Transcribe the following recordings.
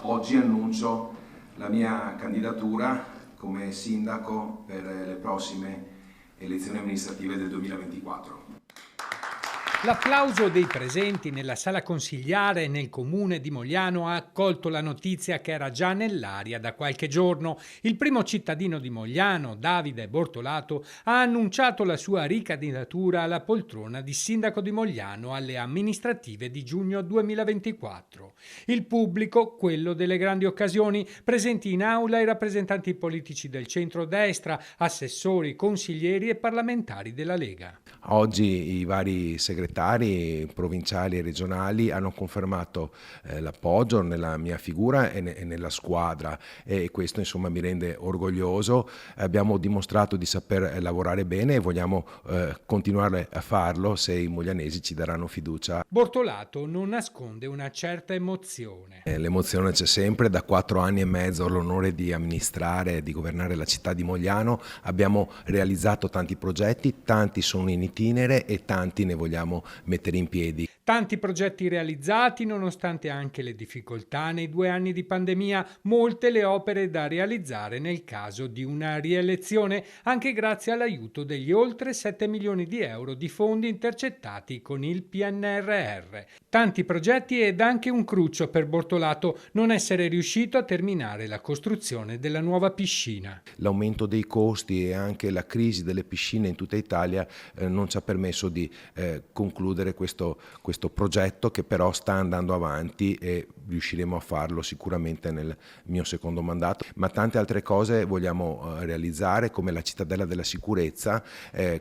oggi annuncio la mia candidatura come sindaco per le prossime elezioni amministrative del 2024. L'applauso dei presenti nella sala consigliare nel comune di Mogliano ha accolto la notizia che era già nell'aria da qualche giorno. Il primo cittadino di Mogliano, Davide Bortolato, ha annunciato la sua ricandidatura alla poltrona di sindaco di Mogliano alle amministrative di giugno 2024. Il pubblico, quello delle grandi occasioni, presenti in aula i rappresentanti politici del centro-destra, assessori, consiglieri e parlamentari della Lega. Oggi i vari segretari provinciali e regionali hanno confermato l'appoggio nella mia figura e nella squadra, e questo insomma mi rende orgoglioso. Abbiamo dimostrato di saper lavorare bene e vogliamo continuare a farlo se i moglianesi ci daranno fiducia. Bortolato non nasconde una certa emozione. L'emozione c'è sempre. Da 4 anni e mezzo ho l'onore di amministrare e di governare la città di Mogliano. Abbiamo realizzato tanti progetti, tanti sono in itinere e tanti ne vogliamo mettere in piedi. Tanti progetti realizzati nonostante anche le difficoltà nei 2 anni di pandemia, molte le opere da realizzare nel caso di una rielezione, anche grazie all'aiuto degli oltre 7 milioni di euro di fondi intercettati con il PNRR. Tanti progetti ed anche un cruccio per Bortolato non essere riuscito a terminare la costruzione della nuova piscina. L'aumento dei costi e anche la crisi delle piscine in tutta Italia non ci ha permesso di concludere questo progetto, che però sta andando avanti e riusciremo a farlo sicuramente nel mio secondo mandato. Ma tante altre cose vogliamo realizzare, come la cittadella della sicurezza,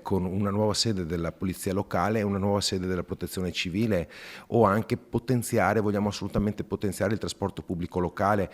con una nuova sede della polizia locale e una nuova sede della protezione civile, o anche vogliamo assolutamente potenziare il trasporto pubblico locale.